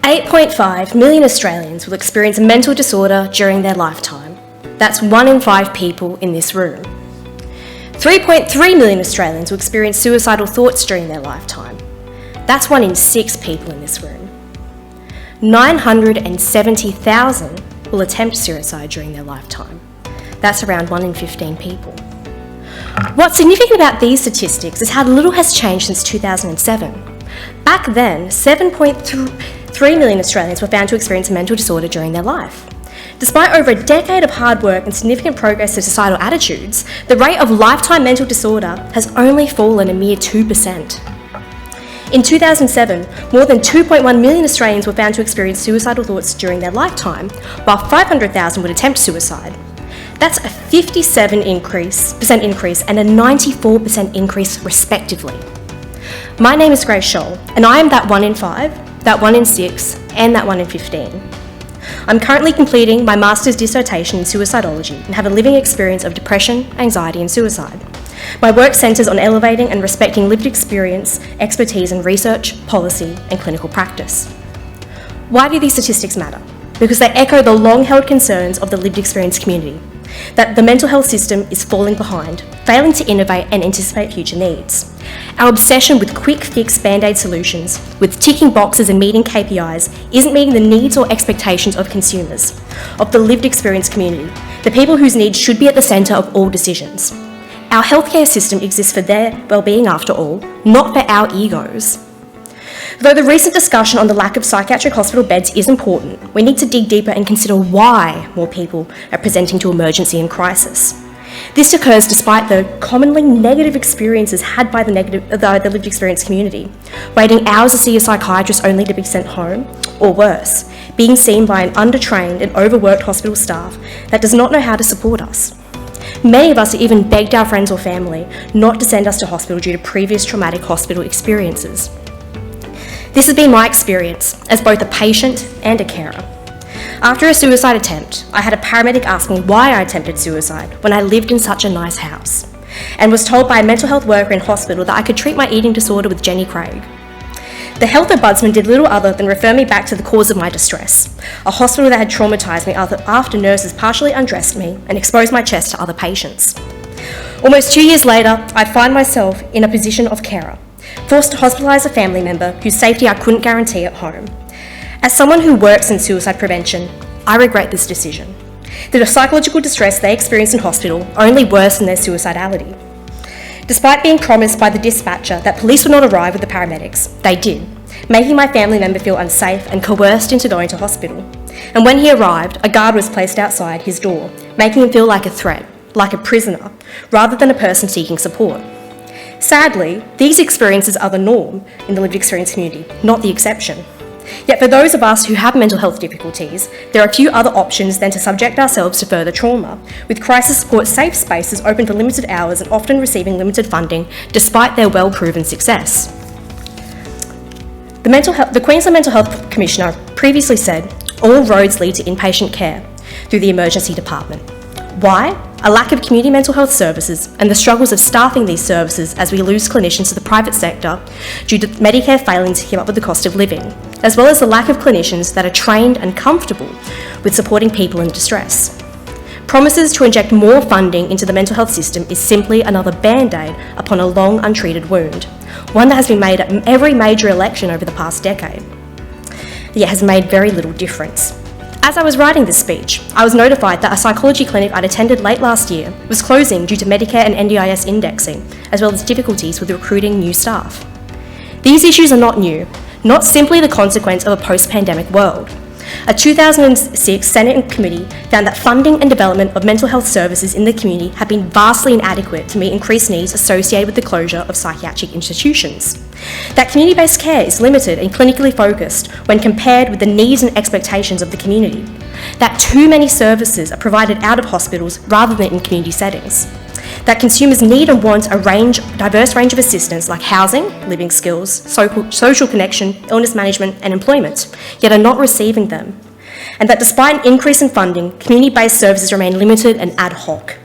8.5 million Australians will experience a mental disorder during their lifetime. That's 1 in 5 people in this room. 3.3 million Australians will experience suicidal thoughts during their lifetime. That's 1 in 6 people in this room. 970,000 will attempt suicide during their lifetime. That's around 1 in 15 people. What's significant about these statistics is how little has changed since 2007. Back then, 7.3 million Australians were found to experience a mental disorder during their life. Despite over a decade of hard work and significant progress in societal attitudes, the rate of lifetime mental disorder has only fallen a mere 2%. In 2007, more than 2.1 million Australians were found to experience suicidal thoughts during their lifetime, while 500,000 would attempt suicide. That's a 57% increase and a 94% increase respectively. My name is Grace Scholl, and I am that 1 in 5, that 1 in 6, and that 1 in 15. I'm currently completing my master's dissertation in suicidology and have a living experience of depression, anxiety, and suicide. My work centres on elevating and respecting lived experience, expertise in research, policy, and clinical practice. Why do these statistics matter? Because they echo the long-held concerns of the lived experience community, that the mental health system is falling behind, failing to innovate and anticipate future needs. Our obsession with quick fix band-aid solutions, with ticking boxes and meeting KPIs, isn't meeting the needs or expectations of consumers, of the lived experience community, the people whose needs should be at the centre of all decisions. Our healthcare system exists for their well-being after all, not for our egos. Though the recent discussion on the lack of psychiatric hospital beds is important, we need to dig deeper and consider why more people are presenting to emergency and crisis. This occurs despite the commonly negative experiences had by the lived experience community, waiting hours to see a psychiatrist only to be sent home, or worse, being seen by an undertrained and overworked hospital staff that does not know how to support us. Many of us have even begged our friends or family not to send us to hospital due to previous traumatic hospital experiences. This has been my experience as both a patient and a carer. After a suicide attempt, I had a paramedic ask me why I attempted suicide when I lived in such a nice house, and was told by a mental health worker in hospital that I could treat my eating disorder with Jenny Craig. The health ombudsman did little other than refer me back to the cause of my distress, a hospital that had traumatised me after nurses partially undressed me and exposed my chest to other patients. Almost 2 years later, I find myself in a position of carer, forced to hospitalise a family member whose safety I couldn't guarantee at home. As someone who works in suicide prevention, I regret this decision. The psychological distress they experienced in hospital only worsened their suicidality. Despite being promised by the dispatcher that police would not arrive with the paramedics, they did, making my family member feel unsafe and coerced into going to hospital. And when he arrived, a guard was placed outside his door, making him feel like a threat, like a prisoner, rather than a person seeking support. Sadly, these experiences are the norm in the lived experience community, not the exception. Yet for those of us who have mental health difficulties, there are few other options than to subject ourselves to further trauma, with crisis support safe spaces open for limited hours and often receiving limited funding despite their well-proven success. The Queensland Mental Health Commissioner previously said, all roads lead to inpatient care through the emergency department. Why? A lack of community mental health services and the struggles of staffing these services as we lose clinicians to the private sector due to Medicare failing to keep up with the cost of living, as well as the lack of clinicians that are trained and comfortable with supporting people in distress. Promises to inject more funding into the mental health system is simply another band-aid upon a long untreated wound, one that has been made at every major election over the past decade, yet has made very little difference. As I was writing this speech, I was notified that a psychology clinic I'd attended late last year was closing due to Medicare and NDIS indexing, as well as difficulties with recruiting new staff. These issues are not new, not simply the consequence of a post-pandemic world. A 2006 Senate committee found that funding and development of mental health services in the community have been vastly inadequate to meet increased needs associated with the closure of psychiatric institutions. That community-based care is limited and clinically focused when compared with the needs and expectations of the community. That too many services are provided out of hospitals rather than in community settings. That consumers need and want a diverse range of assistance like housing, living skills, social connection, illness management and employment, yet are not receiving them. And that despite an increase in funding, community-based services remain limited and ad hoc.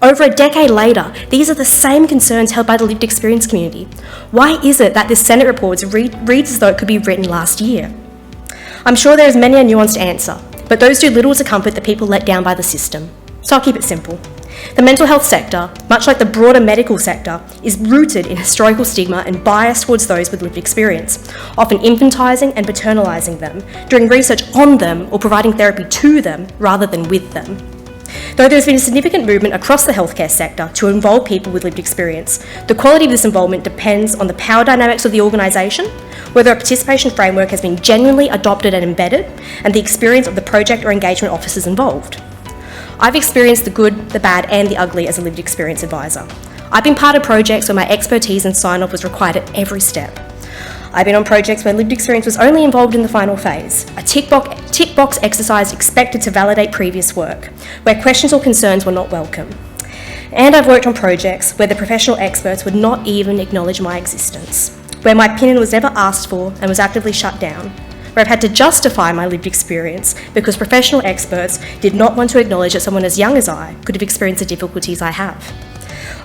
Over a decade later, these are the same concerns held by the lived experience community. Why is it that this Senate report reads as though it could be written last year? I'm sure there is many a nuanced answer, but those do little to comfort the people let down by the system. So I'll keep it simple. The mental health sector, much like the broader medical sector, is rooted in historical stigma and bias towards those with lived experience, often infantising and paternalising them, doing research on them or providing therapy to them rather than with them. Though there has been a significant movement across the healthcare sector to involve people with lived experience, the quality of this involvement depends on the power dynamics of the organisation, whether a participation framework has been genuinely adopted and embedded, and the experience of the project or engagement officers involved. I've experienced the good, the bad and the ugly as a lived experience advisor. I've been part of projects where my expertise and sign-off was required at every step. I've been on projects where lived experience was only involved in the final phase, a tick box exercise expected to validate previous work, where questions or concerns were not welcome. And I've worked on projects where the professional experts would not even acknowledge my existence, where my opinion was never asked for and was actively shut down, where I've had to justify my lived experience because professional experts did not want to acknowledge that someone as young as I could have experienced the difficulties I have.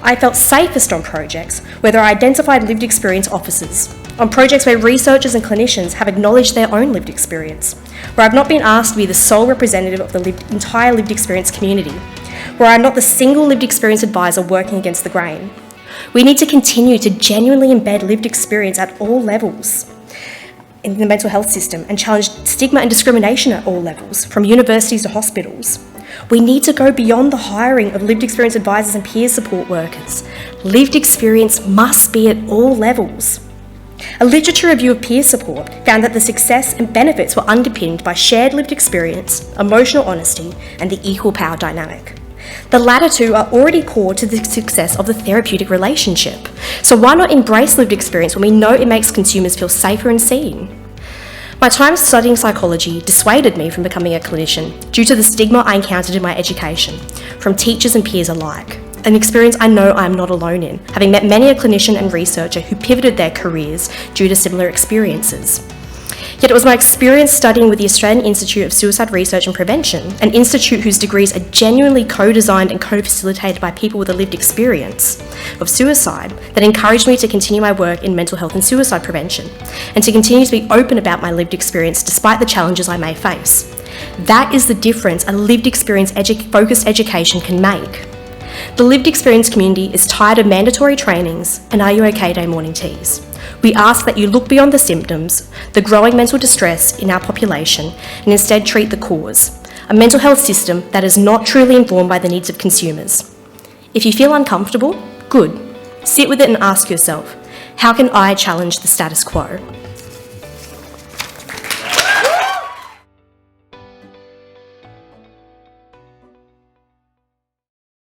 I felt safest on projects where there are identified lived experience officers, on projects where researchers and clinicians have acknowledged their own lived experience, where I've not been asked to be the sole representative of the entire lived experience community, where I'm not the single lived experience advisor working against the grain. We need to continue to genuinely embed lived experience at all levels in the mental health system and challenge stigma and discrimination at all levels, from universities to hospitals. We need to go beyond the hiring of lived experience advisors and peer support workers. Lived experience must be at all levels. A literature review of peer support found that the success and benefits were underpinned by shared lived experience, emotional honesty, and the equal power dynamic. The latter two are already core to the success of the therapeutic relationship. So why not embrace lived experience when we know it makes consumers feel safer and seen? My time studying psychology dissuaded me from becoming a clinician due to the stigma I encountered in my education, from teachers and peers alike, an experience I know I am not alone in, having met many a clinician and researcher who pivoted their careers due to similar experiences. Yet it was my experience studying with the Australian Institute of Suicide Research and Prevention, an institute whose degrees are genuinely co-designed and co-facilitated by people with a lived experience of suicide, that encouraged me to continue my work in mental health and suicide prevention, and to continue to be open about my lived experience despite the challenges I may face. That is the difference a lived experience focused education can make. The lived experience community is tired of mandatory trainings and Are You OK Day morning teas. We ask that you look beyond the symptoms, the growing mental distress in our population, and instead treat the cause, a mental health system that is not truly informed by the needs of consumers. If you feel uncomfortable, good. Sit with it and ask yourself, how can I challenge the status quo?